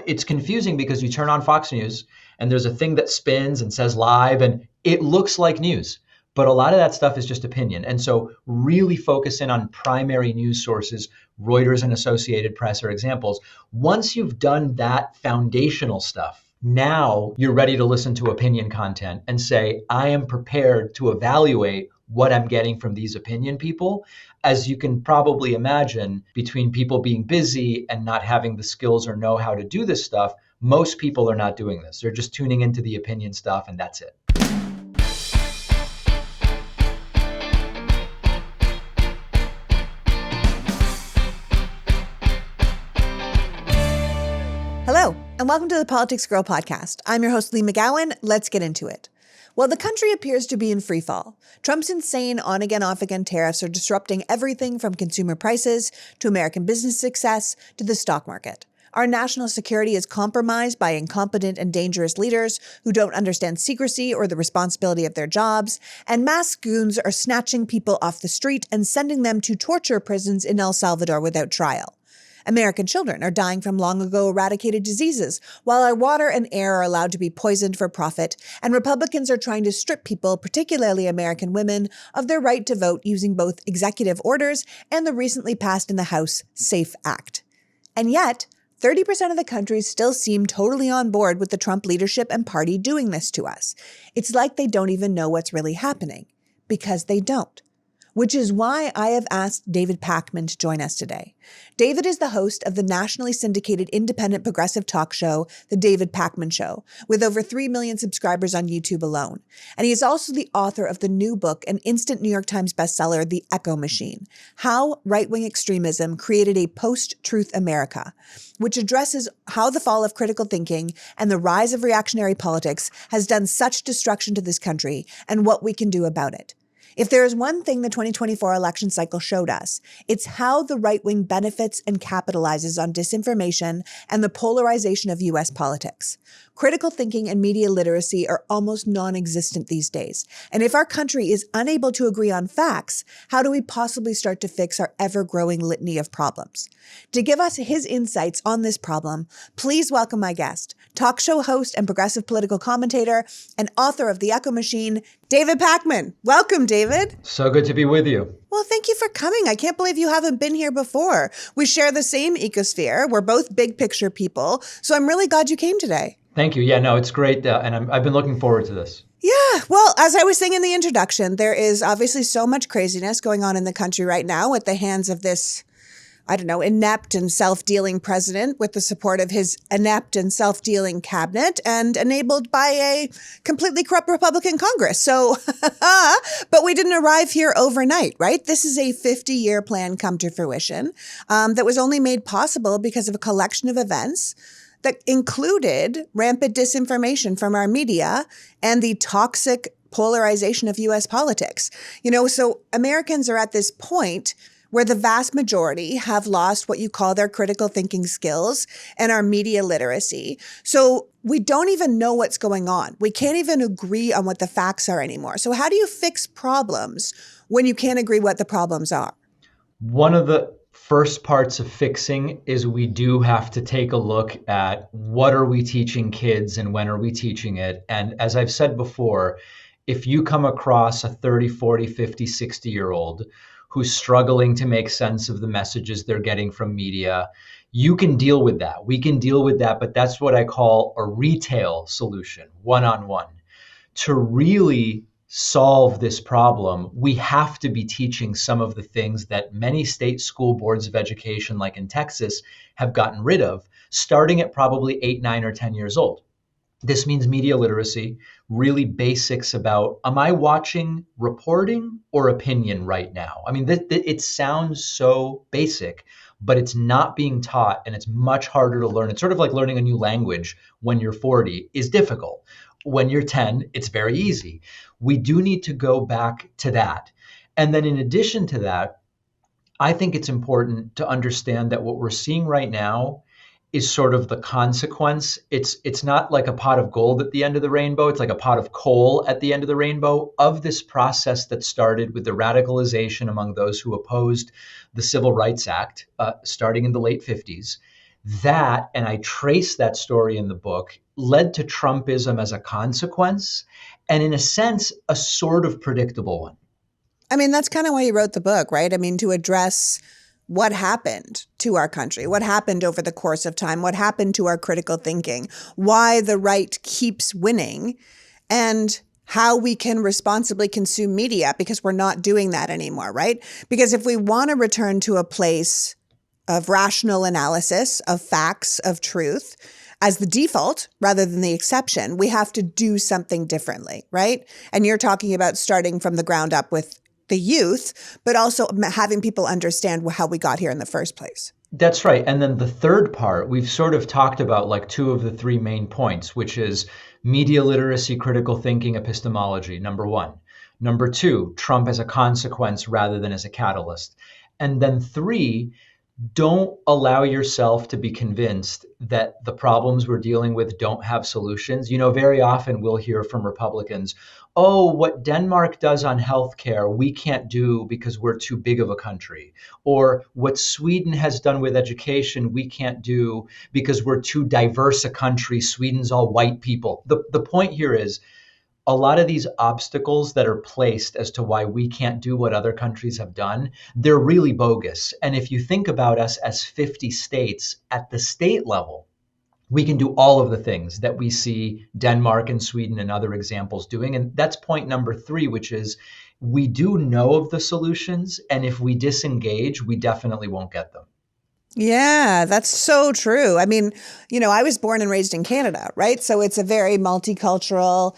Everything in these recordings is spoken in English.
It's confusing because you turn on Fox News and there's a thing that spins and says live and it looks like news. But a lot of that stuff is just opinion. And so really focus in on primary news sources. Reuters and Associated Press are examples. Once you've done that foundational stuff, now you're ready to listen to opinion content and say, I am prepared to evaluate what I'm getting from these opinion people. As you can probably imagine, between people being busy and not having the skills or know how to do this stuff, most people are not doing this. They're just tuning into the opinion stuff and that's it. Hello, and welcome to the Politics Girl podcast. I'm your host, Lee McGowan. Let's get into it. Well, the country appears to be in free fall. Trump's insane on-again, off-again tariffs are disrupting everything from consumer prices to American business success to the stock market. Our national security is compromised by incompetent and dangerous leaders who don't understand secrecy or the responsibility of their jobs, and masked goons are snatching people off the street and sending them to torture prisons in El Salvador without trial. American children are dying from long ago eradicated diseases, while our water and air are allowed to be poisoned for profit, and Republicans are trying to strip people, particularly American women, of their right to vote using both executive orders and the recently passed in the House SAFE Act. And yet, 30% of the country still seem totally on board with the Trump leadership and party doing this to us. It's like they don't even know what's really happening, because they don't. Which is why I have asked David Pakman to join us today. David is the host of the nationally syndicated independent progressive talk show, The David Pakman Show, with over 3 million subscribers on YouTube alone. And he is also the author of the new book, an instant New York Times bestseller, The Echo Machine: How Right Wing Extremism Created a Post-Truth America, which addresses how the fall of critical thinking and the rise of reactionary politics has done such destruction to this country and what we can do about it. If there is one thing the 2024 election cycle showed us, it's how the right wing benefits and capitalizes on disinformation and the polarization of U.S. politics. Critical thinking and media literacy are almost non-existent these days. And if our country is unable to agree on facts, how do we possibly start to fix our ever-growing litany of problems? To give us his insights on this problem, please welcome my guest, talk show host and progressive political commentator and author of The Echo Machine, David Pakman. Welcome, David. So good to be with you. Well, thank you for coming. I can't believe you haven't been here before. We share the same ecosphere. We're both big picture people. So I'm really glad you came today. Thank you. Yeah, no, it's great. And I've been looking forward to this. Yeah, well, as I was saying in the introduction, there is obviously so much craziness going on in the country right now at the hands of this, inept and self-dealing president with the support of his inept and self-dealing cabinet and enabled by a completely corrupt Republican Congress. So, but we didn't arrive here overnight, right? This is a 50-year plan come to fruition that was only made possible because of a collection of events that included rampant disinformation from our media and the toxic polarization of U.S. politics. So Americans are at this point where the vast majority have lost what you call their critical thinking skills and our media literacy. So we don't even know what's going on. We can't even agree on what the facts are anymore. So how do you fix problems when you can't agree what the problems are? One of the first parts of fixing is we do have to take a look at what are we teaching kids and when are we teaching it. And as I've said before, if you come across a 30, 40, 50, 60-year-old who's struggling to make sense of the messages they're getting from media, you can deal with that. We can deal with that, but that's what I call a retail solution, one-on-one. To really solve this problem, we have to be teaching some of the things that many state school boards of education, like in Texas, have gotten rid of, starting at probably 8, 9, or 10 years old. This means media literacy, really basics about, am I watching reporting or opinion right now? I mean, it sounds so basic, but it's not being taught and it's much harder to learn. It's sort of like learning a new language when you're 40 is difficult. When you're 10, it's very easy. We do need to go back to that. And then in addition to that, I think it's important to understand that what we're seeing right now is sort of the consequence. It's not like a pot of gold at the end of the rainbow. It's like a pot of coal at the end of the rainbow of this process that started with the radicalization among those who opposed the Civil Rights Act, starting in the late 50s. That, and I trace that story in the book, led to Trumpism as a consequence, and in a sense, a sort of predictable one. I mean, that's kind of why you wrote the book, right? I mean, to address what happened to our country, what happened over the course of time, what happened to our critical thinking, why the right keeps winning, and how we can responsibly consume media, because we're not doing that anymore, right? Because if we want to return to a place of rational analysis, of facts, of truth, as the default rather than the exception, we have to do something differently, right? And you're talking about starting from the ground up with the youth, but also having people understand how we got here in the first place. That's right. And then the third part, we've sort of talked about like two of the three main points, which is media literacy, critical thinking, epistemology, number one. Number two, Trump as a consequence rather than as a catalyst. And then three, don't allow yourself to be convinced that the problems we're dealing with don't have solutions. You know, very often we'll hear from Republicans, oh, what Denmark does on healthcare, we can't do because we're too big of a country. Or what Sweden has done with education, we can't do because we're too diverse a country. Sweden's all white people. The point here is, a lot of these obstacles that are placed as to why we can't do what other countries have done, they're really bogus. And if you think about us as 50 states at the state level, we can do all of the things that we see Denmark and Sweden and other examples doing. And that's point number three, which is we do know of the solutions. And if we disengage, we definitely won't get them. Yeah, that's so true. I mean, you know, I was born and raised in Canada, right? So it's a very multicultural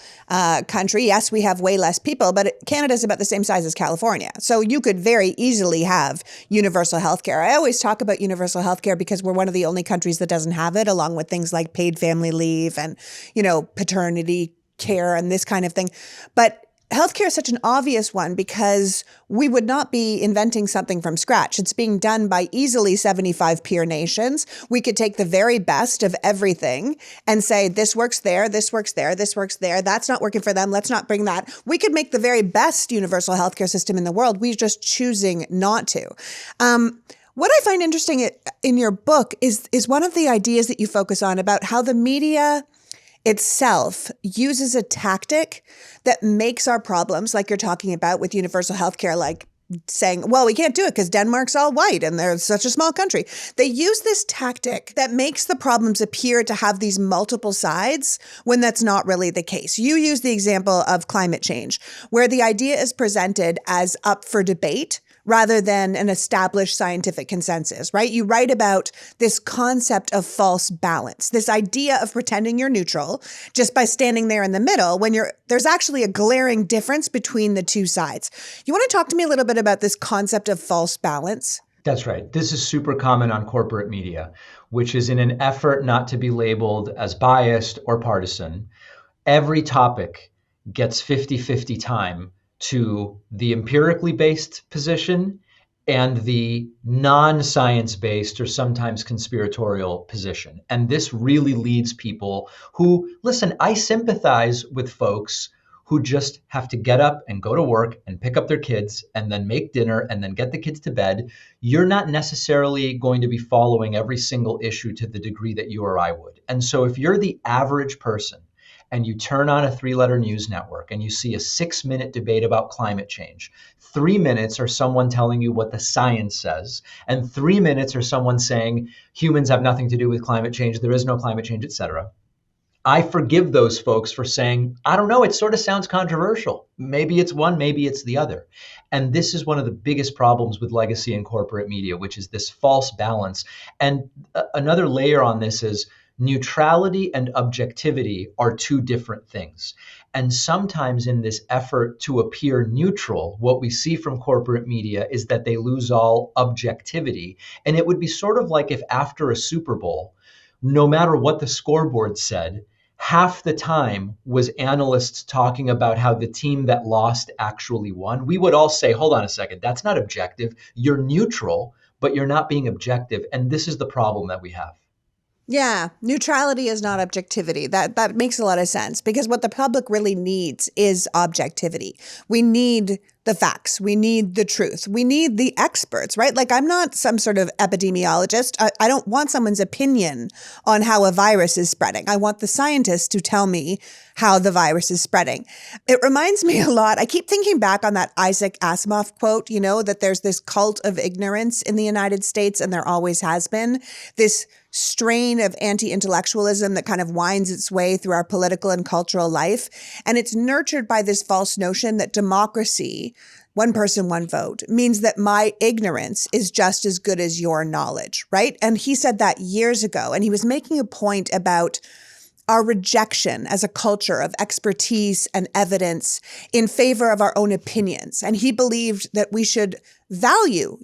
country. Yes, we have way less people, but Canada's about the same size as California. So you could very easily have universal healthcare. I always talk about universal healthcare because we're one of the only countries that doesn't have it, along with things like paid family leave and, you know, paternity care and this kind of thing. But healthcare is such an obvious one because we would not be inventing something from scratch. It's being done by easily 75 peer nations. We could take the very best of everything and say, this works there, this works there, this works there. That's not working for them. Let's not bring that. We could make the very best universal healthcare system in the world. We're just choosing not to. What I find interesting in your book is one of the ideas that you focus on about how the media itself uses a tactic that makes our problems, like you're talking about with universal healthcare, like saying, well, we can't do it because Denmark's all white and they're such a small country. They use this tactic that makes the problems appear to have these multiple sides when that's not really the case. You use the example of climate change, where the idea is presented as up for debate rather than an established scientific consensus, right? You write about this concept of false balance, this idea of pretending you're neutral just by standing there in the middle when there's actually a glaring difference between the two sides. You want to talk to me a little bit about this concept of false balance? That's right. This is super common on corporate media, which is in an effort not to be labeled as biased or partisan. Every topic gets 50-50 time to the empirically based position and the non-science based or sometimes conspiratorial position. And this really leads people who, listen, I sympathize with folks who just have to get up and go to work and pick up their kids and then make dinner and then get the kids to bed. You're not necessarily going to be following every single issue to the degree that you or I would. And so if you're the average person and you turn on a 3-letter news network and you see a 6-minute debate about climate change, 3 minutes are someone telling you what the science says, and 3 minutes are someone saying humans have nothing to do with climate change, there is no climate change, etc. I forgive those folks for saying, I don't know, it sort of sounds controversial. Maybe it's one, maybe it's the other. And this is one of the biggest problems with legacy and corporate media, which is this false balance. And another layer on this is neutrality and objectivity are two different things. And sometimes in this effort to appear neutral, what we see from corporate media is that they lose all objectivity. And it would be sort of like if after a Super Bowl, no matter what the scoreboard said, half the time was analysts talking about how the team that lost actually won. We would all say, hold on a second, that's not objective. You're neutral, but you're not being objective. And this is the problem that we have. Yeah, neutrality is not objectivity. That makes a lot of sense because what the public really needs is objectivity. We need the facts. We need the truth. We need the experts, right? Like, I'm not some sort of epidemiologist. I don't want someone's opinion on how a virus is spreading. I want the scientists to tell me how the virus is spreading. It reminds me a lot. I keep thinking back on that Isaac Asimov quote, that there's this cult of ignorance in the United States, and there always has been. This strain of anti-intellectualism that kind of winds its way through our political and cultural life. And it's nurtured by this false notion that democracy, one person, one vote, means that my ignorance is just as good as your knowledge, right? And he said that years ago, and he was making a point about our rejection as a culture of expertise and evidence in favor of our own opinions. And he believed that we should value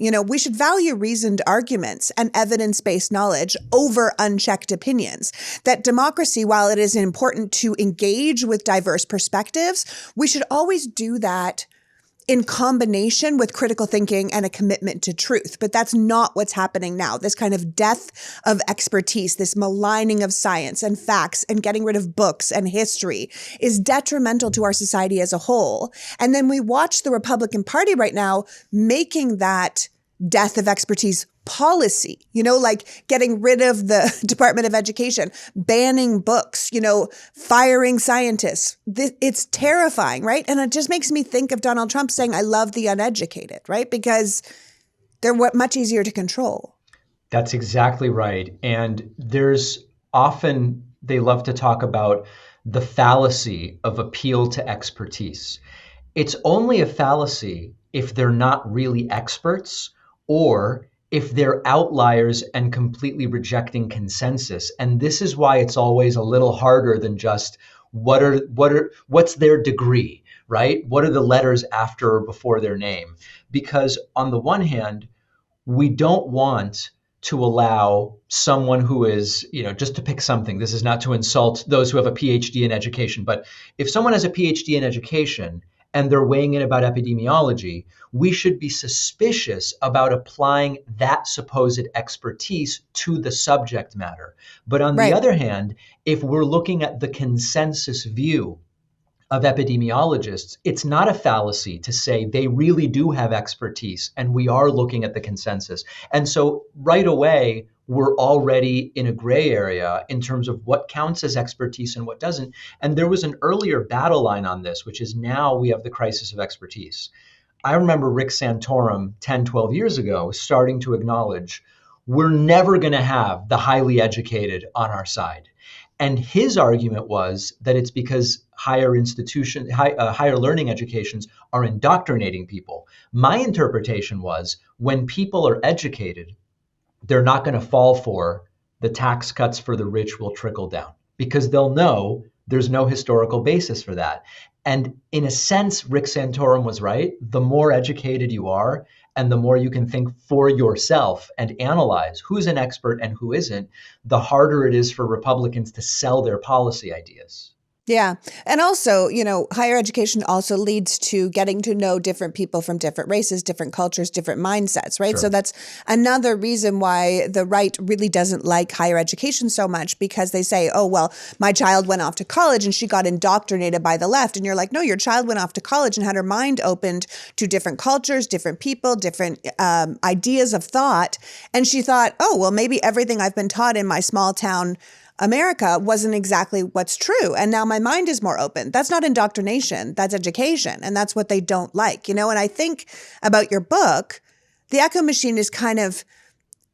reasoned arguments and evidence-based knowledge over unchecked opinions. That democracy, while it is important to engage with diverse perspectives, we should always do that in combination with critical thinking and a commitment to truth. But that's not what's happening now. This kind of death of expertise, this maligning of science and facts and getting rid of books and history is detrimental to our society as a whole. And then we watch the Republican Party right now making that death of expertise policy, like getting rid of the Department of Education, banning books, firing scientists. It's terrifying, right? And it just makes me think of Donald Trump saying, I love the uneducated, right? Because they're much easier to control. That's exactly right. And they love to talk about the fallacy of appeal to expertise. It's only a fallacy if they're not really experts, or if they're outliers and completely rejecting consensus. And this is why it's always a little harder than just what's their degree, right? What are the letters after or before their name? Because on the one hand, we don't want to allow someone who is, just to pick something, this is not to insult those who have a PhD in education, but if someone has a PhD in education and they're weighing in about epidemiology, we should be suspicious about applying that supposed expertise to the subject matter. But on the other hand, if we're looking at the consensus view of epidemiologists, it's not a fallacy to say they really do have expertise, and we are looking at the consensus. And so right away, we're already in a gray area in terms of what counts as expertise and what doesn't. And there was an earlier battle line on this, which is now we have the crisis of expertise. I remember Rick Santorum 10, 12 years ago starting to acknowledge we're never going to have the highly educated on our side. And his argument was that it's because higher learning educations are indoctrinating people. My interpretation was when people are educated, they're not going to fall for the tax cuts for the rich will trickle down, because they'll know there's no historical basis for that. And in a sense, Rick Santorum was right. The more educated you are, and the more you can think for yourself and analyze who's an expert and who isn't, the harder it is for Republicans to sell their policy ideas. Yeah. And also, higher education also leads to getting to know different people from different races, different cultures, different mindsets, right? Sure. So that's another reason why the right really doesn't like higher education so much, because they say, oh, well, my child went off to college and she got indoctrinated by the left. And you're like, no, your child went off to college and had her mind opened to different cultures, different people, different ideas of thought. And she thought, oh, well, maybe everything I've been taught in my small town America wasn't exactly what's true. And now my mind is more open. That's not indoctrination. That's education. And that's what they don't like, And I think about your book, The Echo Machine is kind of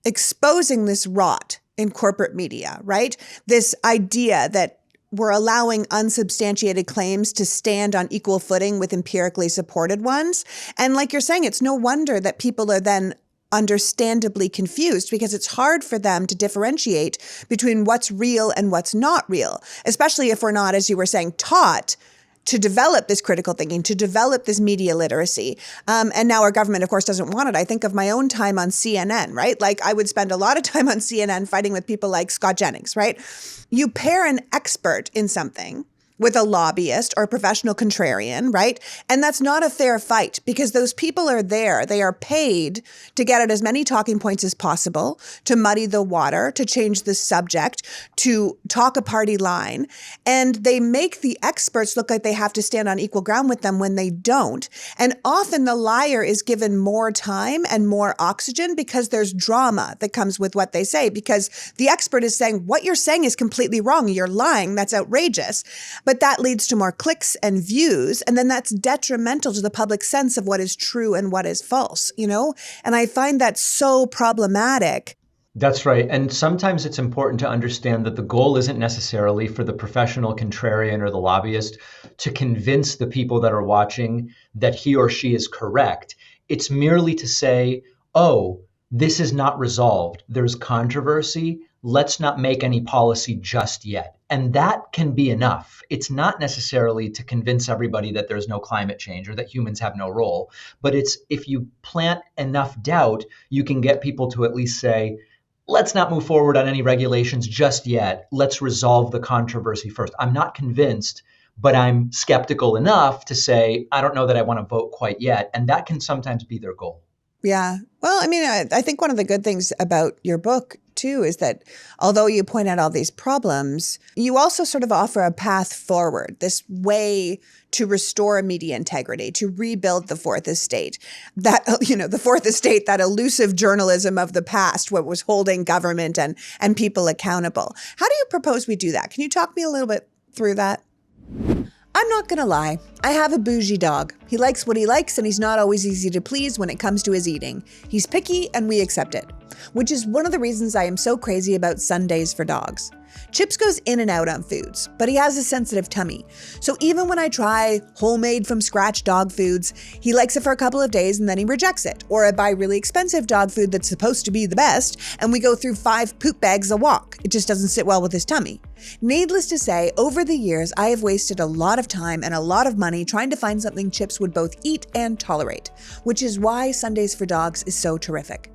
exposing this rot in corporate media, right? This idea that we're allowing unsubstantiated claims to stand on equal footing with empirically supported ones. And like you're saying, it's no wonder that people are then understandably confused, because it's hard for them to differentiate between what's real and what's not real, especially if we're not, as you were saying, taught to develop this critical thinking, to develop this media literacy. And now our government, of course, doesn't want it. I think of my own time on CNN, right? Like I would spend a lot of time on CNN fighting with people like Scott Jennings, right? You pair an expert in something with a lobbyist or a professional contrarian, right? And that's not a fair fight because those people are there. They are paid to get at as many talking points as possible, to muddy the water, to change the subject, to talk a party line. And they make the experts look like they have to stand on equal ground with them when they don't. And often the liar is given more time and more oxygen because there's drama that comes with what they say, because the expert is saying, what you're saying is completely wrong. You're lying. That's outrageous. But that leads to more clicks and views. And then that's detrimental to the public sense of what is true and what is false, you know? And I find that so problematic. That's right. And sometimes it's important to understand that the goal isn't necessarily for the professional contrarian or the lobbyist to convince the people that are watching that he or she is correct. It's merely to say, oh, this is not resolved. There's controversy. Let's not make any policy just yet. And that can be enough. It's not necessarily to convince everybody that there's no climate change or that humans have no role. But it's if you plant enough doubt, you can get people to at least say, let's not move forward on any regulations just yet. Let's resolve the controversy first. I'm not convinced, but I'm skeptical enough to say, I don't know that I want to vote quite yet. And that can sometimes be their goal. Yeah. Well, I mean, I think one of the good things about your book, too, is that although you point out all these problems, you also sort of offer a path forward, this way to restore media integrity, to rebuild the fourth estate, that, you know, the fourth estate, that elusive journalism of the past, what was holding government and people accountable. How do you propose we do that? Can you talk me a little bit through that? I'm not going to lie. I have a bougie dog. He likes what he likes, and he's not always easy to please when it comes to his eating. He's picky, and we accept it, which is one of the reasons I am so crazy about Sundays for dogs. Chips goes in and out on foods, but he has a sensitive tummy. So even when I try homemade from scratch dog foods, he likes it for a couple of days and then he rejects it. Or I buy really expensive dog food that's supposed to be the best, and we go through 5 poop bags a walk. It just doesn't sit well with his tummy. Needless to say, over the years, I have wasted a lot of time and a lot of money trying to find something Chips would both eat and tolerate, which is why Sundays for Dogs is so terrific.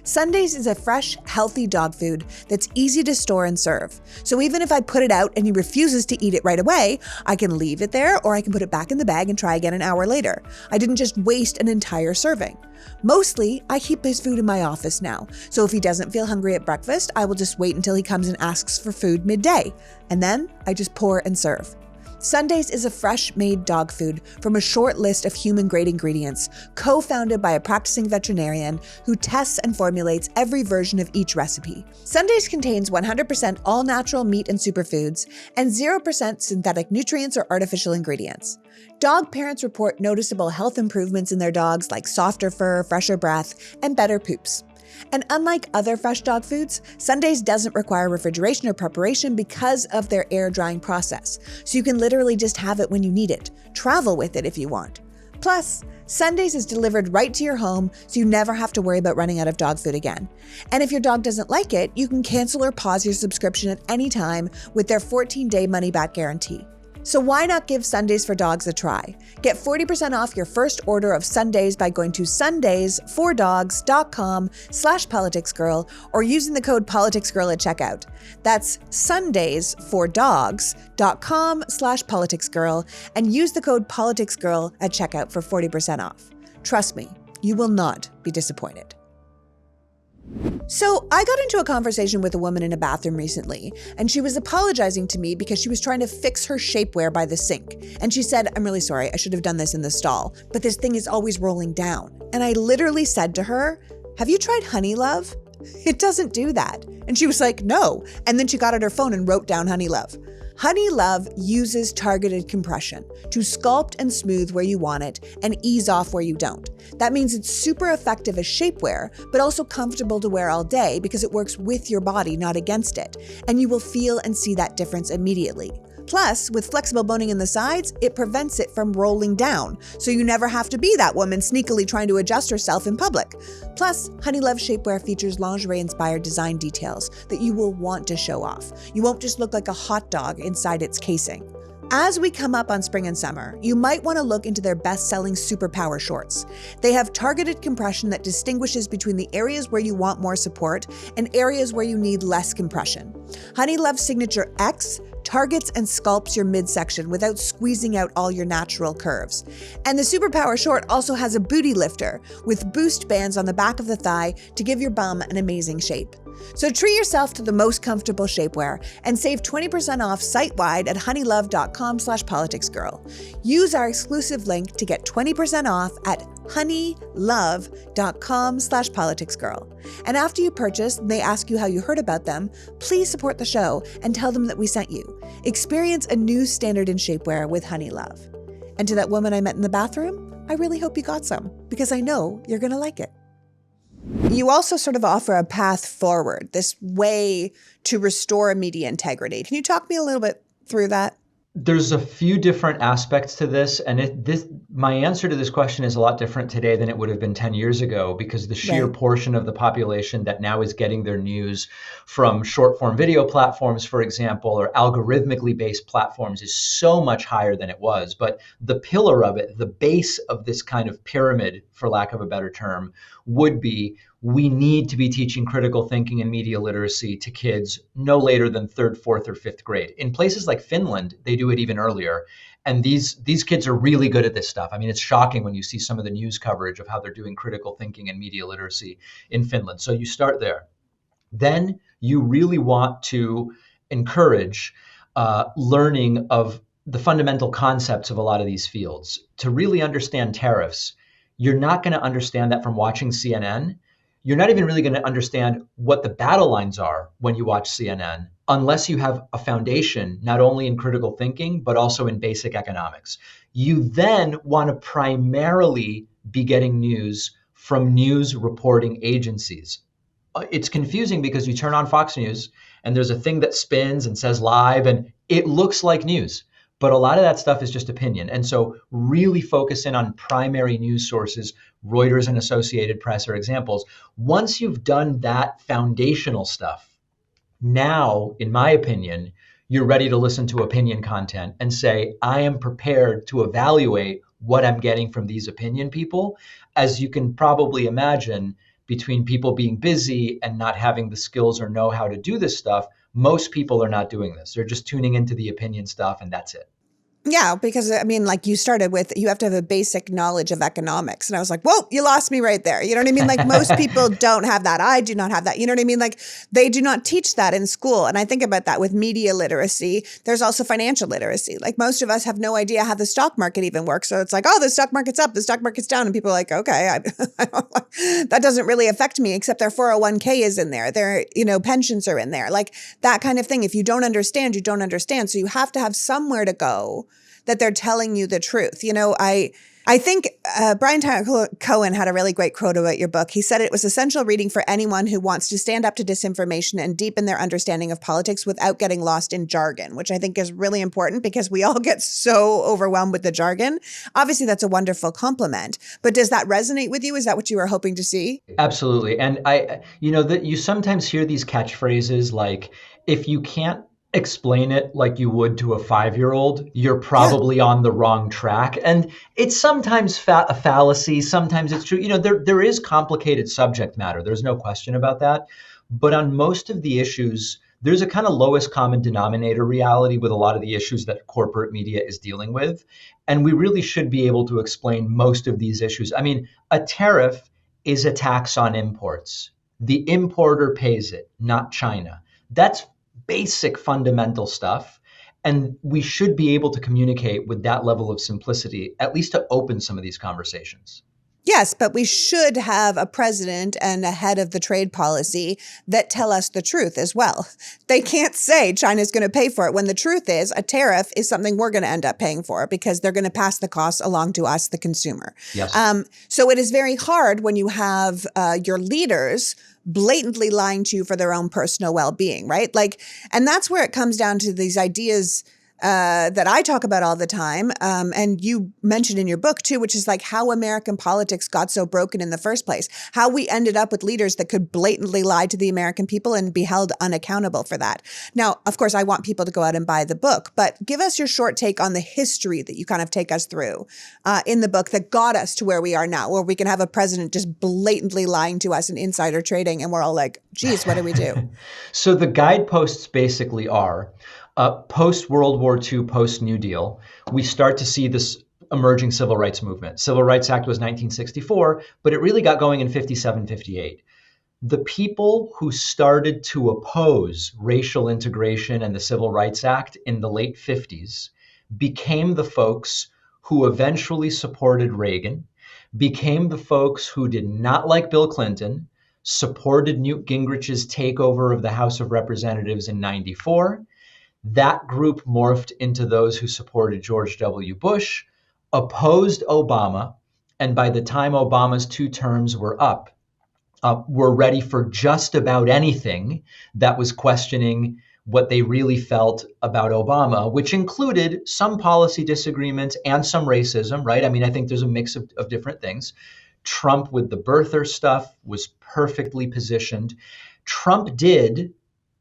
Sundays is a fresh, healthy dog food that's easy to store and serve. So even if I put it out and he refuses to eat it right away, I can leave it there or I can put it back in the bag and try again an hour later. I didn't just waste an entire serving. Mostly, I keep his food in my office now. So if he doesn't feel hungry at breakfast, I will just wait until he comes and asks for food midday. And then I just pour and serve. Sundays is a fresh-made dog food from a short list of human-grade ingredients, co-founded by a practicing veterinarian who tests and formulates every version of each recipe. Sundays contains 100% all-natural meat and superfoods and 0% synthetic nutrients or artificial ingredients. Dog parents report noticeable health improvements in their dogs like softer fur, fresher breath, and better poops. And unlike other fresh dog foods, Sundays doesn't require refrigeration or preparation because of their air drying process. So you can literally just have it when you need it. Travel with it if you want. Plus, Sundays is delivered right to your home, so you never have to worry about running out of dog food again. And if your dog doesn't like it, you can cancel or pause your subscription at any time with their 14-day money-back guarantee. So why not give Sundays for Dogs a try? Get 40% off your first order of Sundays by going to sundaysfordogs.com/politicsgirl or using the code politicsgirl at checkout. That's sundaysfordogs.com/politicsgirl and use the code politicsgirl at checkout for 40% off. Trust me, you will not be disappointed. So I got into a conversation with a woman in a bathroom recently, and she was apologizing to me because she was trying to fix her shapewear by the sink. And she said, I'm really sorry, I should have done this in the stall, but this thing is always rolling down. And I literally said to her, have you tried Honey Love? It doesn't do that. And she was like, no. And then she got out her phone and wrote down Honey Love. Honey Love uses targeted compression to sculpt and smooth where you want it and ease off where you don't. That means it's super effective as shapewear, but also comfortable to wear all day because it works with your body, not against it. And you will feel and see that difference immediately. Plus, with flexible boning in the sides, it prevents it from rolling down, so you never have to be that woman sneakily trying to adjust herself in public. Plus, Honey Love shapewear features lingerie-inspired design details that you will want to show off. You won't just look like a hot dog inside its casing. As we come up on spring and summer, you might want to look into their best-selling Superpower shorts. They have targeted compression that distinguishes between the areas where you want more support and areas where you need less compression. Honey Love's Signature X targets and sculpts your midsection without squeezing out all your natural curves. And the Superpower short also has a booty lifter with boost bands on the back of the thigh to give your bum an amazing shape. So treat yourself to the most comfortable shapewear and save 20% off site-wide at honeylove.com/politicsgirl. Use our exclusive link to get 20% off at honeylove.com/politicsgirl. And after you purchase and they ask you how you heard about them, please support the show and tell them that we sent you. Experience a new standard in shapewear with Honey Love. And to that woman I met in the bathroom, I really hope you got some because I know you're going to like it. You also sort of offer a path forward, this way to restore media integrity. Can you talk me a little bit through that? There's a few different aspects to this, and my answer to this question is a lot different today than it would have been 10 years ago, because the sheer portion of the population that now is getting their news from short-form video platforms, for example, or algorithmically based platforms is so much higher than it was. But the pillar of it, the base of this kind of pyramid, for lack of a better term, would be we need to be teaching critical thinking and media literacy to kids no later than 3rd, 4th, or 5th grade. In places like Finland, they do it even earlier. And these kids are really good at this stuff. I mean, it's shocking when you see some of the news coverage of how they're doing critical thinking and media literacy in Finland. So you start there. Then you really want to encourage learning of the fundamental concepts of a lot of these fields. To really understand tariffs, you're not going to understand that from watching CNN. You're not even really going to understand what the battle lines are when you watch CNN, unless you have a foundation, not only in critical thinking, but also in basic economics. You then want to primarily be getting news from news reporting agencies. It's confusing because you turn on Fox News and there's a thing that spins and says live and it looks like news. But a lot of that stuff is just opinion. And so really focus in on primary news sources. Reuters and Associated Press are examples. Once you've done that foundational stuff, now, in my opinion, you're ready to listen to opinion content and say, I am prepared to evaluate what I'm getting from these opinion people. As you can probably imagine, between people being busy and not having the skills or know how to do this stuff, most people are not doing this. They're just tuning into the opinion stuff and that's it. Yeah, because I mean, like you started with, you have to have a basic knowledge of economics. And I was like, whoa, you lost me right there. You know what I mean? Like most people don't have that. I do not have that. You know what I mean? Like they do not teach that in school. And I think about that with media literacy. There's also financial literacy. Like most of us have no idea how the stock market even works. So it's like, oh, the stock market's up, the stock market's down. And people are like, okay, that doesn't really affect me, except their 401k is in there. Their, pensions are in there. Like that kind of thing. If you don't understand, you don't understand. So you have to have somewhere to go that they're telling you the truth. I think Brian Tyler Cohen had a really great quote about your book. He said it was essential reading for anyone who wants to stand up to disinformation and deepen their understanding of politics without getting lost in jargon, which I think is really important because we all get so overwhelmed with the jargon. Obviously, that's a wonderful compliment. But does that resonate with you? Is that what you were hoping to see? Absolutely. And you sometimes hear these catchphrases like, if you can't explain it like you would to a 5-year-old, you're probably on the wrong track. And it's sometimes a fallacy. Sometimes it's true. There is complicated subject matter. There's no question about that. But on most of the issues, there's a kind of lowest common denominator reality with a lot of the issues that corporate media is dealing with. And we really should be able to explain most of these issues. I mean, a tariff is a tax on imports. The importer pays it, not China. That's basic fundamental stuff. And we should be able to communicate with that level of simplicity, at least to open some of these conversations. Yes, but we should have a president and a head of the trade policy that tell us the truth as well. They can't say China's going to pay for it when the truth is a tariff is something we're going to end up paying for because they're going to pass the costs along to us, the consumer. Yes. So it is very hard when you have your leaders blatantly lying to you for their own personal well-being, right? And that's where it comes down to these ideas that I talk about all the time, and you mentioned in your book too, which is like how American politics got so broken in the first place, how we ended up with leaders that could blatantly lie to the American people and be held unaccountable for that. Now, of course, I want people to go out and buy the book, but give us your short take on the history that you kind of take us through in the book that got us to where we are now, where we can have a president just blatantly lying to us in insider trading, and we're all like, geez, what do we do? So the guideposts basically are post-World War II, post-New Deal, we start to see this emerging civil rights movement. Civil Rights Act was 1964, but it really got going in 57, 58. The people who started to oppose racial integration and the Civil Rights Act in the late 50s became the folks who eventually supported Reagan, became the folks who did not like Bill Clinton, supported Newt Gingrich's takeover of the House of Representatives in 94. That group morphed into those who supported George W. Bush, opposed Obama, and by the time Obama's 2 terms were up, were ready for just about anything that was questioning what they really felt about Obama, which included some policy disagreements and some racism, right? I mean, I think there's a mix of different things. Trump with the birther stuff was perfectly positioned. Trump did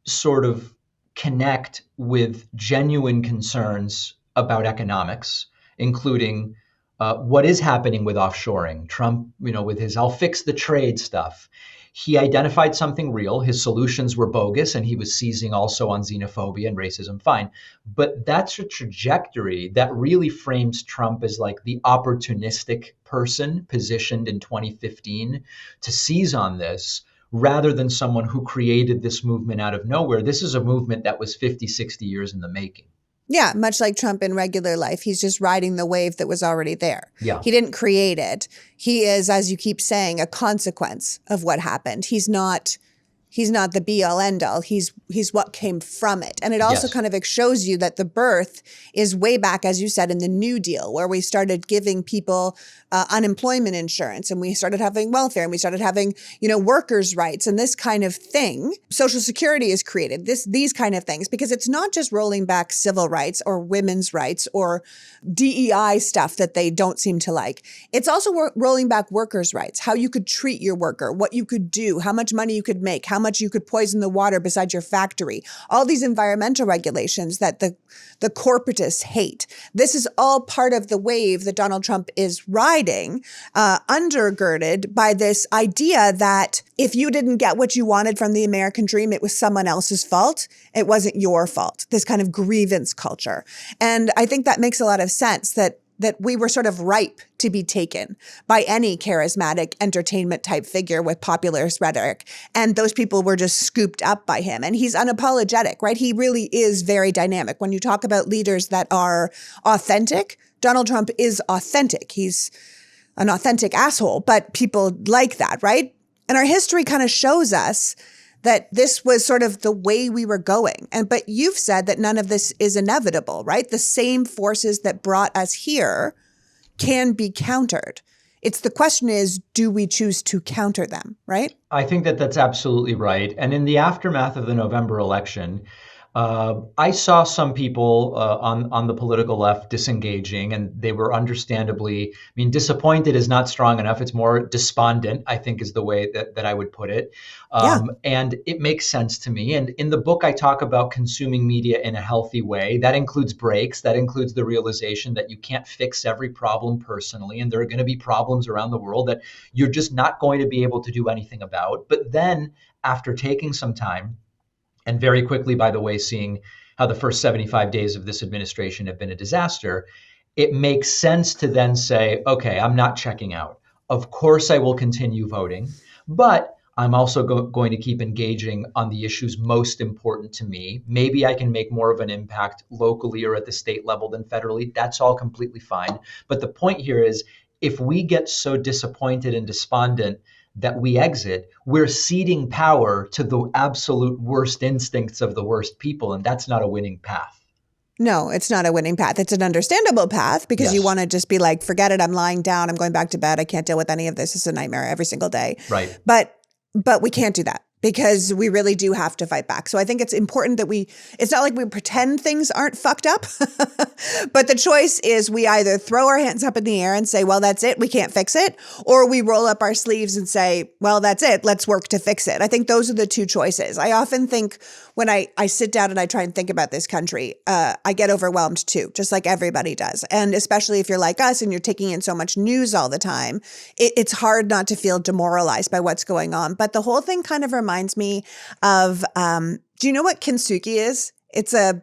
sort of connect with genuine concerns about economics, including what is happening with offshoring. Trump, with his "I'll fix the trade" stuff, he identified something real. His solutions were bogus, and he was seizing also on xenophobia and racism. Fine. But that's a trajectory that really frames Trump as like the opportunistic person positioned in 2015 to seize on this, rather than someone who created this movement out of nowhere. This is a movement that was 50, 60 years in the making. Yeah, much like Trump in regular life, he's just riding the wave that was already there. Yeah. He didn't create it. He is, as you keep saying, a consequence of what happened. He's not the be all end all. He's what came from it. And it also Yes. kind of shows you that the birth is way back, as you said, in the New Deal, where we started giving people unemployment insurance, and we started having welfare, and we started having, workers' rights and this kind of thing. Social Security is created, these kind of things, because it's not just rolling back civil rights or women's rights or DEI stuff that they don't seem to like. It's also rolling back workers' rights, how you could treat your worker, what you could do, how much money you could make, how much you could poison the water beside your factory, all these environmental regulations that the corporatists hate. This is all part of the wave that Donald Trump is riding, undergirded by this idea that if you didn't get what you wanted from the American dream, it was someone else's fault. It wasn't your fault. This kind of grievance culture. And I think that makes a lot of sense that we were sort of ripe to be taken by any charismatic entertainment type figure with populist rhetoric. And those people were just scooped up by him. And he's unapologetic, right? He really is very dynamic. When you talk about leaders that are authentic, Donald Trump is authentic. He's an authentic asshole, but people like that, right? And our history kind of shows us that this was sort of the way we were going. But you've said that none of this is inevitable, right? The same forces that brought us here can be countered. The question is, do we choose to counter them, right? I think that that's absolutely right. And in the aftermath of the November election, I saw some people on the political left disengaging, and they were understandably, disappointed is not strong enough. It's more despondent, I think, is the way that I would put it. And it makes sense to me. And in the book, I talk about consuming media in a healthy way. That includes breaks. That includes the realization that you can't fix every problem personally. And there are going to be problems around the world that you're just not going to be able to do anything about. But then after taking some time, and very quickly, by the way, seeing how the first 75 days of this administration have been a disaster, it makes sense to then say, okay, I'm not checking out. Of course, I will continue voting, but I'm also going to keep engaging on the issues most important to me. Maybe I can make more of an impact locally or at the state level than federally. That's all completely fine. But the point here is, if we get so disappointed and despondent that we exit, we're ceding power to the absolute worst instincts of the worst people. And that's not a winning path. No, it's not a winning path. It's an understandable path because you want to just be like, forget it. I'm lying down. I'm going back to bed. I can't deal with any of this. It's a nightmare every single day. Right. But we can't do that. because we really do have to fight back. So I think it's important that it's not like we pretend things aren't fucked up, but the choice is we either throw our hands up in the air and say, well, that's it, we can't fix it, or we roll up our sleeves and say, well, that's it, let's work to fix it. I think those are the two choices. I often think when I sit down and I try and think about this country, I get overwhelmed too, just like everybody does. And especially if you're like us and you're taking in so much news all the time, it's hard not to feel demoralized by what's going on. But the whole thing kind of reminds me of, do you know what kintsugi is? It's a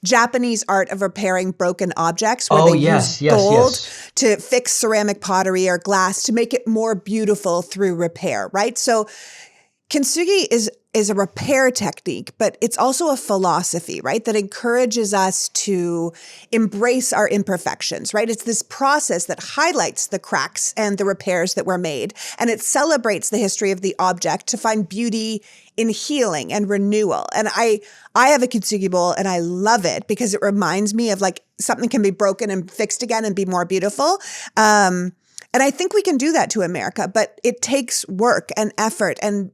Japanese art of repairing broken objects where they use gold to fix ceramic pottery or glass to make it more beautiful through repair, right? So kintsugi is a repair technique, but it's also a philosophy, right? That encourages us to embrace our imperfections, right? It's this process that highlights the cracks and the repairs that were made, and it celebrates the history of the object to find beauty in healing and renewal. And I have a kintsugi bowl and I love it because it reminds me of like something can be broken and fixed again and be more beautiful. And I think we can do that to America, but it takes work and effort and,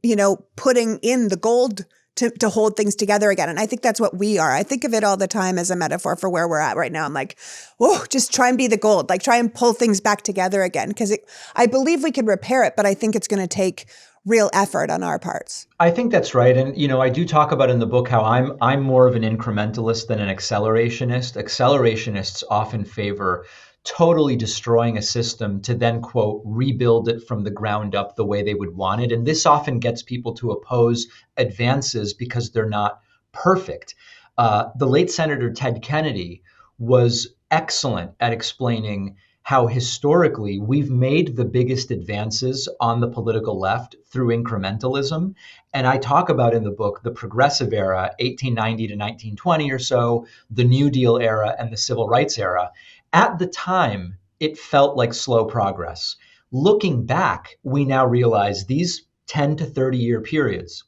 putting in the gold to hold things together again. And I think that's what we are. I think of it all the time as a metaphor for where we're at right now. I'm like, whoa, just try and be the gold, like try and pull things back together again. Because I believe we can repair it, but I think it's going to take real effort on our parts. I think that's right. And, I do talk about in the book how I'm more of an incrementalist than an accelerationist. Accelerationists often favor totally destroying a system to then, quote, rebuild it from the ground up the way they would want it. And this often gets people to oppose advances because they're not perfect. The late Senator Ted Kennedy was excellent at explaining how historically we've made the biggest advances on the political left through incrementalism. And I talk about in the book the progressive era, 1890 to 1920 or so, the New Deal era, and the Civil Rights era. At the time, it felt like slow progress. Looking back, we now realize these 10 to 30 year periods,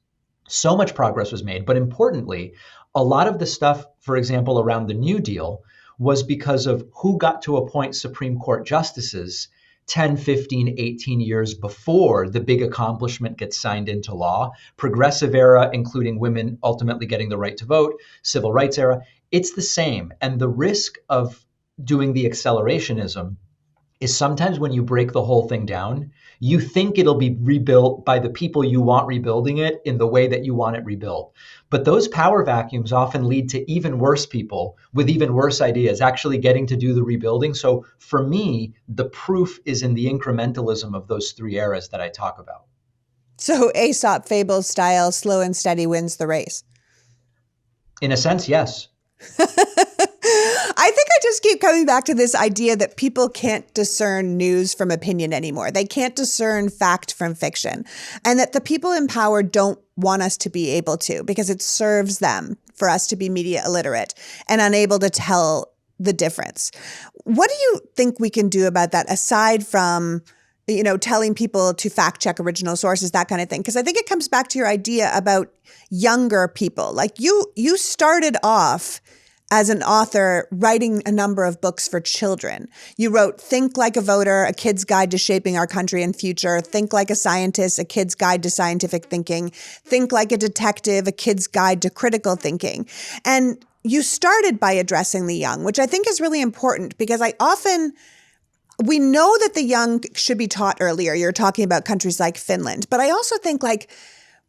so much progress was made. But importantly, a lot of the stuff, for example, around the New Deal was because of who got to appoint Supreme Court justices 10, 15, 18 years before the big accomplishment gets signed into law. Progressive era, including women ultimately getting the right to vote, civil rights era, it's the same. And the risk of doing the accelerationism is sometimes when you break the whole thing down, you think it'll be rebuilt by the people you want rebuilding it in the way that you want it rebuilt. But those power vacuums often lead to even worse people with even worse ideas actually getting to do the rebuilding. So for me, the proof is in the incrementalism of those three eras that I talk about. So Aesop fable style, slow and steady wins the race. In a sense, yes. I think I just keep coming back to this idea that people can't discern news from opinion anymore. They can't discern fact from fiction, and that the people in power don't want us to be able to because it serves them for us to be media illiterate and unable to tell the difference. What do you think we can do about that aside from telling people to fact check original sources, that kind of thing? Because I think it comes back to your idea about younger people. Like you started off as an author writing a number of books for children. You wrote Think Like a Voter, A Kid's Guide to Shaping Our Country and Future, Think Like a Scientist, A Kid's Guide to Scientific Thinking, Think Like a Detective, A Kid's Guide to Critical Thinking. And you started by addressing the young, which I think is really important because we know that the young should be taught earlier. You're talking about countries like Finland, but I also think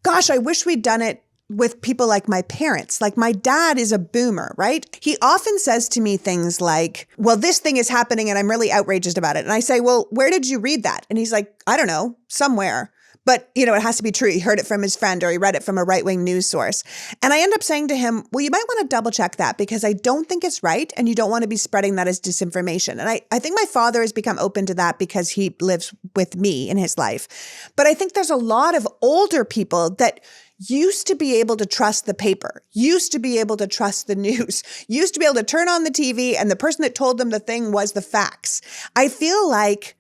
gosh, I wish we'd done it with people like my parents. Like my dad is a boomer, right? He often says to me things like, well, this thing is happening and I'm really outraged about it. And I say, well, where did you read that? And he's like, I don't know, somewhere. But, it has to be true. He heard it from his friend or he read it from a right-wing news source. And I end up saying to him, well, you might want to double check that because I don't think it's right. And you don't want to be spreading that as disinformation. And I think my father has become open to that because he lives with me in his life. But I think there's a lot of older people that used to be able to trust the paper, used to be able to trust the news, used to be able to turn on the TV and the person that told them the thing was the facts. I feel like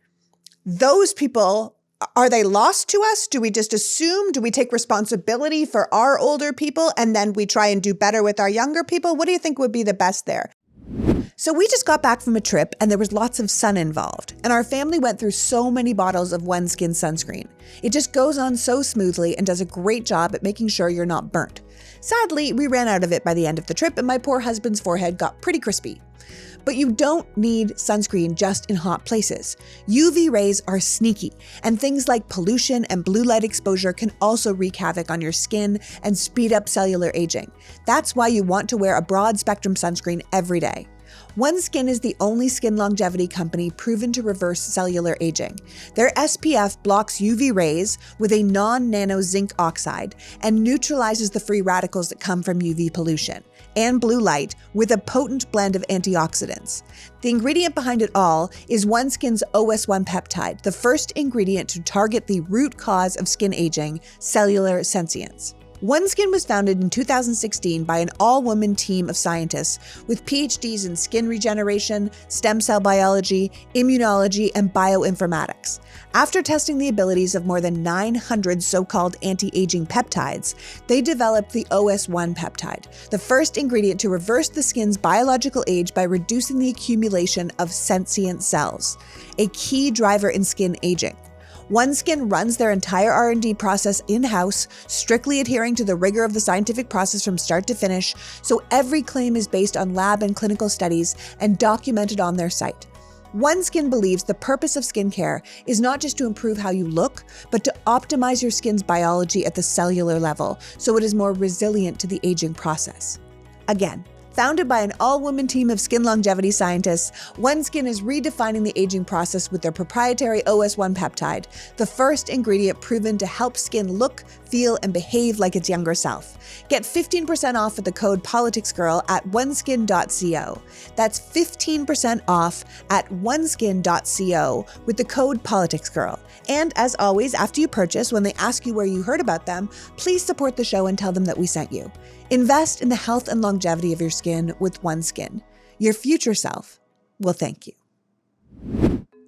those people, are they lost to us? Do we just assume? Do we take responsibility for our older people and then we try and do better with our younger people? What do you think would be the best there? So we just got back from a trip and there was lots of sun involved. And our family went through so many bottles of OneSkin sunscreen. It just goes on so smoothly and does a great job at making sure you're not burnt. Sadly, we ran out of it by the end of the trip and my poor husband's forehead got pretty crispy. But you don't need sunscreen just in hot places. UV rays are sneaky, and things like pollution and blue light exposure can also wreak havoc on your skin and speed up cellular aging. That's why you want to wear a broad spectrum sunscreen every day. OneSkin is the only skin longevity company proven to reverse cellular aging. Their SPF blocks UV rays with a non-nano zinc oxide and neutralizes the free radicals that come from UV pollution and blue light with a potent blend of antioxidants. The ingredient behind it all is OneSkin's OS1 peptide, the first ingredient to target the root cause of skin aging, cellular senescence. OneSkin was founded in 2016 by an all-woman team of scientists with PhDs in skin regeneration, stem cell biology, immunology, and bioinformatics. After testing the abilities of more than 900 so-called anti-aging peptides, they developed the OS1 peptide, the first ingredient to reverse the skin's biological age by reducing the accumulation of senescent cells, a key driver in skin aging. OneSkin runs their entire R&D process in-house, strictly adhering to the rigor of the scientific process from start to finish, so every claim is based on lab and clinical studies and documented on their site. OneSkin believes the purpose of skincare is not just to improve how you look, but to optimize your skin's biology at the cellular level so it is more resilient to the aging process. Again, founded by an all-woman team of skin longevity scientists, OneSkin is redefining the aging process with their proprietary OS1 peptide, the first ingredient proven to help skin look, feel, and behave like its younger self. Get 15% off with the code PoliticsGirl at oneskin.co. That's 15% off at oneskin.co with the code PoliticsGirl. And as always, after you purchase, when they ask you where you heard about them, please support the show and tell them that we sent you. Invest in the health and longevity of your skin with OneSkin. Your future self will thank you.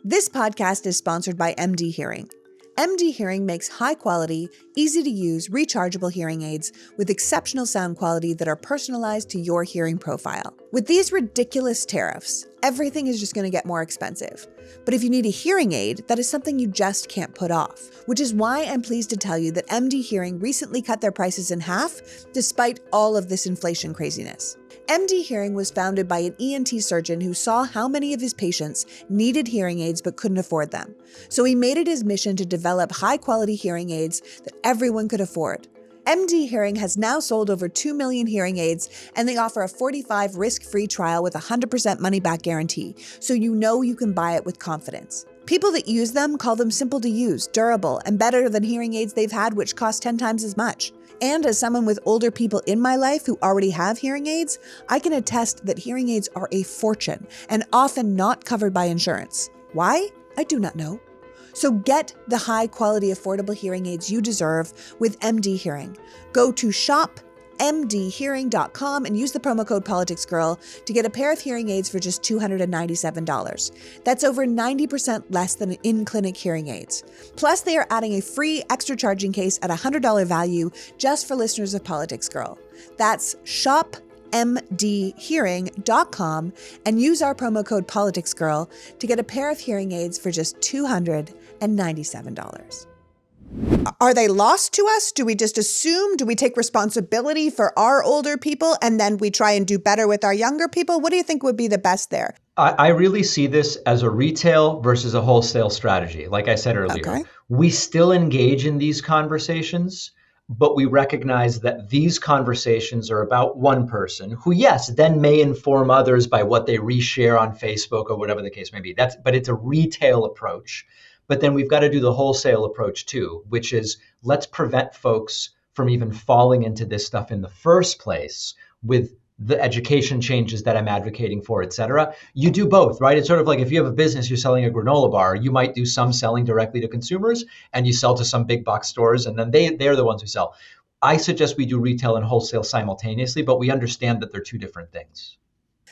This podcast is sponsored by MD Hearing. MD Hearing makes high-quality, easy-to-use, rechargeable hearing aids with exceptional sound quality that are personalized to your hearing profile. With these ridiculous tariffs, everything is just going to get more expensive. But if you need a hearing aid, that is something you just can't put off, which is why I'm pleased to tell you that MD Hearing recently cut their prices in half, despite all of this inflation craziness. MD Hearing was founded by an ENT surgeon who saw how many of his patients needed hearing aids but couldn't afford them. So he made it his mission to develop high-quality hearing aids that everyone could afford. MD Hearing has now sold over 2 million hearing aids, and they offer a 45 risk-free trial with a 100% money-back guarantee, so you know you can buy it with confidence. People that use them call them simple to use, durable, and better than hearing aids they've had which cost 10 times as much. And as someone with older people in my life who already have hearing aids, I can attest that hearing aids are a fortune and often not covered by insurance. Why? I do not know. So get the high-quality, affordable hearing aids you deserve with MD Hearing. Go to shopmdhearing.com and use the promo code PoliticsGirl to get a pair of hearing aids for just $297. That's over 90% less than in-clinic hearing aids. Plus, they are adding a free extra charging case at a $100 value just for listeners of Politics Girl. That's shopmdhearing.com and use our promo code PoliticsGirl to get a pair of hearing aids for just $297. Are they lost to us? Do we just assume? Do we take responsibility for our older people and then we try and do better with our younger people? What do you think would be the best there? I really see this as a retail versus a wholesale strategy. Like I said earlier, Okay. We still engage in these conversations, but we recognize that these conversations are about one person who, yes, then may inform others by what they reshare on Facebook or whatever the case may be. But it's a retail approach. But then we've got to do the wholesale approach too, which is let's prevent folks from even falling into this stuff in the first place with the education changes that I'm advocating for, et cetera. You do both, right? It's sort of like if you have a business, you're selling a granola bar, you might do some selling directly to consumers and you sell to some big box stores and then they're the ones who sell. I suggest we do retail and wholesale simultaneously, but we understand that they're two different things.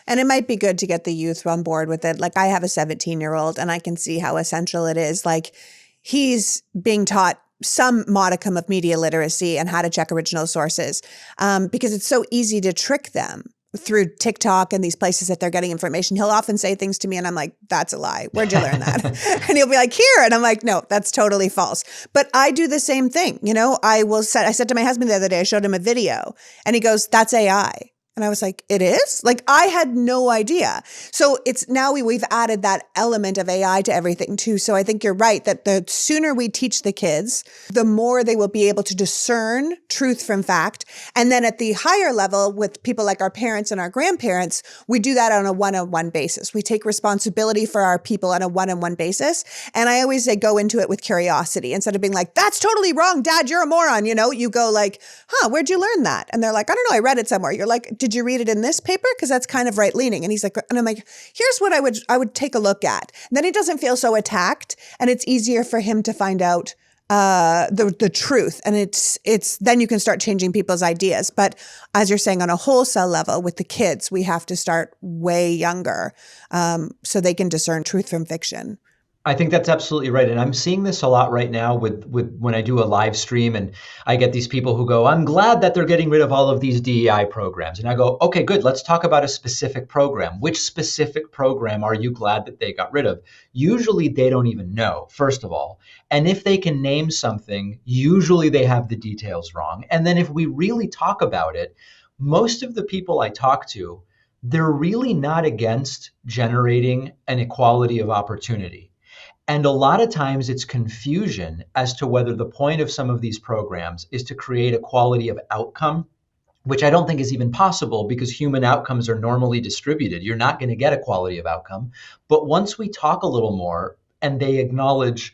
And it might be good to get the youth on board with it. Like I have a 17-year-old and I can see how essential it is. Like he's being taught some modicum of media literacy and how to check original sources because it's so easy to trick them. through TikTok and these places that they're getting information, he'll often say things to me and I'm like, that's a lie. Where'd you learn that? And he'll be like, here. And I'm like, no, that's totally false. But I do the same thing. I said to my husband the other day, I showed him a video and he goes, that's AI. And I was like, it is? Like, I had no idea. So it's now we've added that element of AI to everything too. So I think you're right that the sooner we teach the kids, the more they will be able to discern truth from fact. And then at the higher level with people like our parents and our grandparents, we do that on a one-on-one basis. We take responsibility for our people on a one-on-one basis. And I always say, go into it with curiosity instead of being like, that's totally wrong, Dad, you're a moron. You go like, where'd you learn that? And they're like, I don't know, I read it somewhere. You're like, did you read it in this paper? Because that's kind of right leaning. And he's like, and I'm like, here's what I would take a look at. And then he doesn't feel so attacked, and it's easier for him to find out the truth. And it's then you can start changing people's ideas. But as you're saying, on a wholesale level with the kids, we have to start way younger so they can discern truth from fiction. I think that's absolutely right. And I'm seeing this a lot right now with when I do a live stream and I get these people who go, I'm glad that they're getting rid of all of these DEI programs. And I go, okay, good. Let's talk about a specific program. Which specific program are you glad that they got rid of? Usually they don't even know, first of all. And if they can name something, usually they have the details wrong. And then if we really talk about it, most of the people I talk to, they're really not against generating an equality of opportunity. And a lot of times it's confusion as to whether the point of some of these programs is to create a quality of outcome, which I don't think is even possible because human outcomes are normally distributed. You're not going to get a quality of outcome. But once we talk a little more and they acknowledge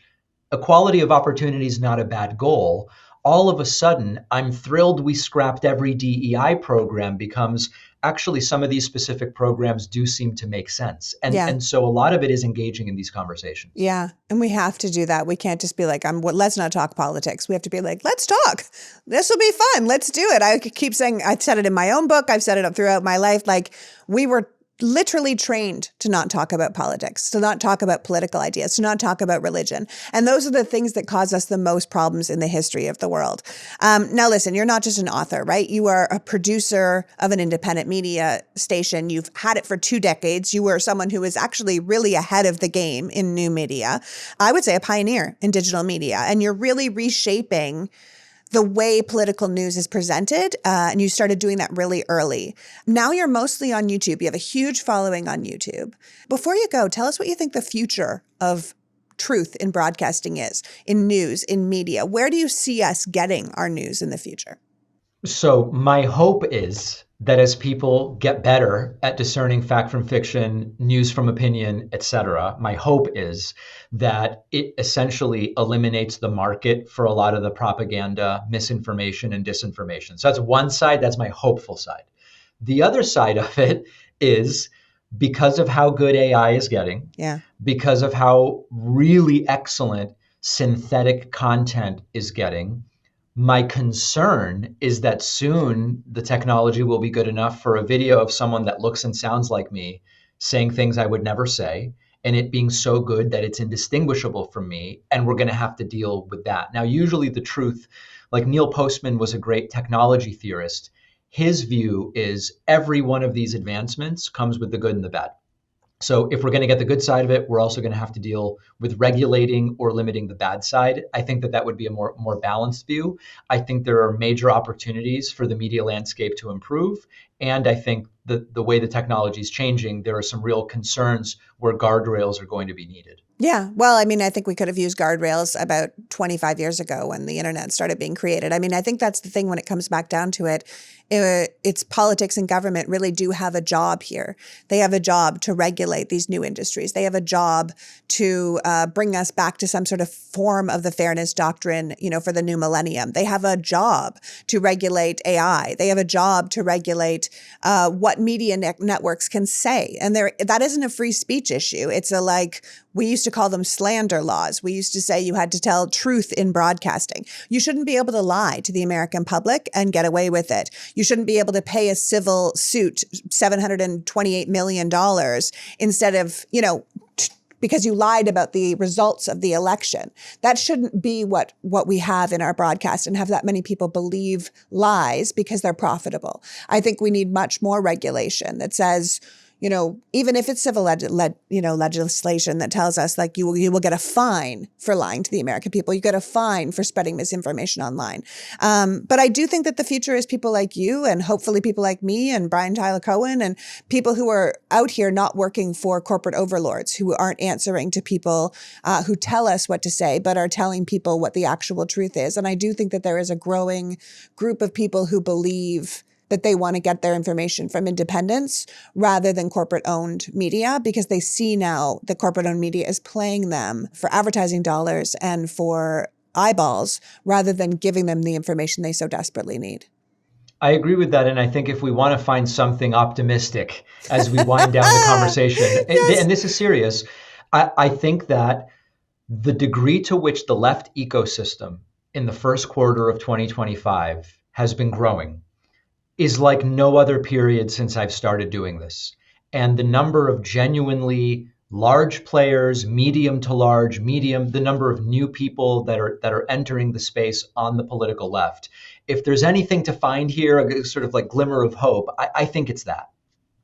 equality of opportunity is not a bad goal, all of a sudden, I'm thrilled we scrapped every DEI program becomes actually some of these specific programs do seem to make sense. And so a lot of it is engaging in these conversations. Yeah. And we have to do that. We can't just be like, let's not talk politics. We have to be like, let's talk. This will be fun. Let's do it. I keep saying, I've said it in my own book. I've said it throughout my life. Like we were literally trained to not talk about politics, to not talk about political ideas, to not talk about religion. And those are the things that cause us the most problems in the history of the world. Now, listen, you're not just an author, right? You are a producer of an independent media station. You've had it for 2 decades. You were someone who is actually really ahead of the game in new media. I would say a pioneer in digital media. And you're really reshaping the way political news is presented, and you started doing that really early. Now you're mostly on YouTube. You have a huge following on YouTube. Before you go, tell us what you think the future of truth in broadcasting is, in news, in media. Where do you see us getting our news in the future? So my hope is that as people get better at discerning fact from fiction, news from opinion, etc., my hope is that it essentially eliminates the market for a lot of the propaganda, misinformation, and disinformation. So that's one side, that's my hopeful side. The other side of it is because of how good AI is getting, because of how really excellent synthetic content is getting, my concern is that soon the technology will be good enough for a video of someone that looks and sounds like me saying things I would never say, and it being so good that it's indistinguishable from me, and we're going to have to deal with that. Now, usually the truth, like Neil Postman was a great technology theorist, his view is every one of these advancements comes with the good and the bad. So if we're going to get the good side of it, we're also going to have to deal with regulating or limiting the bad side. I think that would be a more balanced view. I think there are major opportunities for the media landscape to improve. And I think the way the technology is changing, there are some real concerns where guardrails are going to be needed. Yeah. Well, I mean, I think we could have used guardrails about 25 years ago when the internet started being created. I mean, I think that's the thing when it comes back down to it. It's politics and government really do have a job here. They have a job to regulate these new industries. They have a job to bring us back to some sort of form of the fairness doctrine, for the new millennium. They have a job to regulate AI. They have a job to regulate what media networks can say. And that isn't a free speech issue. It's we used to call them slander laws. We used to say you had to tell truth in broadcasting. You shouldn't be able to lie to the American public and get away with it. You shouldn't be able to pay a civil suit $728 million instead of, because you lied about the results of the election. That shouldn't be what we have in our broadcast and have that many people believe lies because they're profitable. I think we need much more regulation that says, even if it's civil legislation that tells us like you will get a fine for lying to the American people, you get a fine for spreading misinformation online. But I do think that the future is people like you and hopefully people like me and Brian Tyler Cohen and people who are out here not working for corporate overlords, who aren't answering to people who tell us what to say, but are telling people what the actual truth is. And I do think that there is a growing group of people who believe that they want to get their information from independents rather than corporate-owned media, because they see now that corporate-owned media is playing them for advertising dollars and for eyeballs rather than giving them the information they so desperately need. I agree with that. And I think if we want to find something optimistic as we wind down the conversation, Yes. and this is serious, I think that the degree to which the left ecosystem in the first quarter of 2025 has been growing is like no other period since I've started doing this. And the number of genuinely large players, medium to large, medium, the number of new people that are entering the space on the political left. If there's anything to find here, a sort of like glimmer of hope, I think it's that.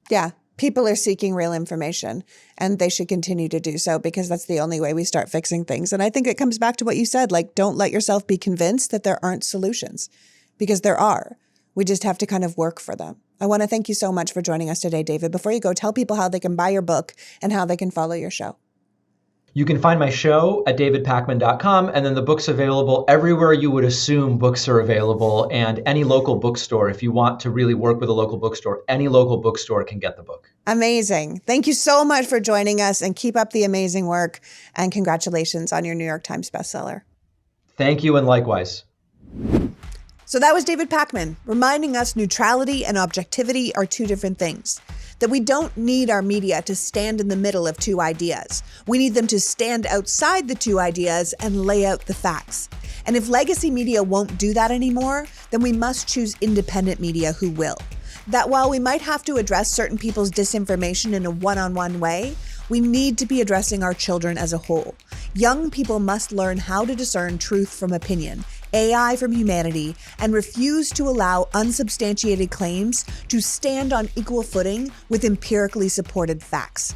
Yeah. People are seeking real information and they should continue to do so because that's the only way we start fixing things. And I think it comes back to what you said, like, don't let yourself be convinced that there aren't solutions, because there are. We just have to kind of work for them. I want to thank you so much for joining us today, David. Before you go, tell people how they can buy your book and how they can follow your show. You can find my show at davidpakman.com, and then the book's available everywhere you would assume books are available, and any local bookstore. If you want to really work with a local bookstore, any local bookstore can get the book. Amazing. Thank you so much for joining us, and keep up the amazing work, and congratulations on your New York Times bestseller. Thank you, and likewise. So that was David Pakman reminding us neutrality and objectivity are two different things. That we don't need our media to stand in the middle of two ideas. We need them to stand outside the two ideas and lay out the facts. And if legacy media won't do that anymore, then we must choose independent media who will. That while we might have to address certain people's disinformation in a one-on-one way, we need to be addressing our children as a whole. Young people must learn how to discern truth from opinion, AI from humanity, and refuse to allow unsubstantiated claims to stand on equal footing with empirically supported facts.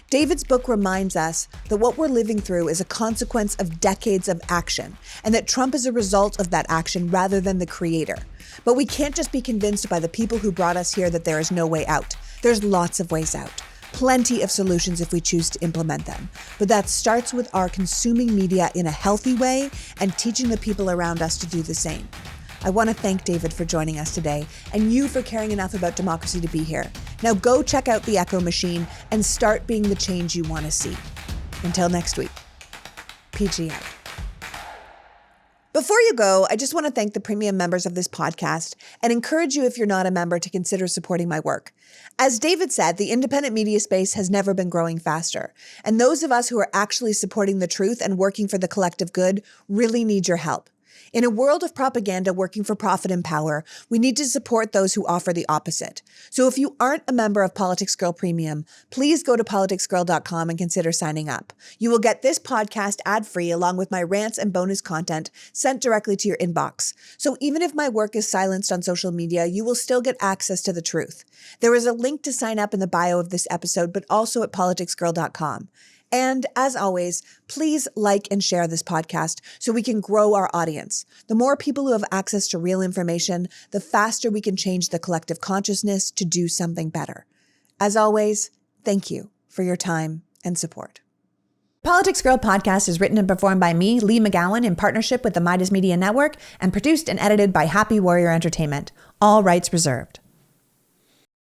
David's book reminds us that what we're living through is a consequence of decades of action, and that Trump is a result of that action rather than the creator. But we can't just be convinced by the people who brought us here that there is no way out. There's lots of ways out. Plenty of solutions if we choose to implement them. But that starts with our consuming media in a healthy way and teaching the people around us to do the same. I want to thank David for joining us today and you for caring enough about democracy to be here. Now go check out the Echo Machine and start being the change you want to see. Until next week, PG out. Before you go, I just want to thank the premium members of this podcast and encourage you, if you're not a member, to consider supporting my work. As David said, the independent media space has never been growing faster. And those of us who are actually supporting the truth and working for the collective good really need your help. In a world of propaganda working for profit and power, we need to support those who offer the opposite. So if you aren't a member of Politics Girl Premium, please go to politicsgirl.com and consider signing up. You will get this podcast ad-free along with my rants and bonus content sent directly to your inbox. So even if my work is silenced on social media, you will still get access to the truth. There is a link to sign up in the bio of this episode, but also at politicsgirl.com. And as always, please like and share this podcast so we can grow our audience. The more people who have access to real information, the faster we can change the collective consciousness to do something better. As always, thank you for your time and support. Politics Girl podcast is written and performed by me, Lee McGowan, in partnership with the Midas Media Network, and produced and edited by Happy Warrior Entertainment. All rights reserved.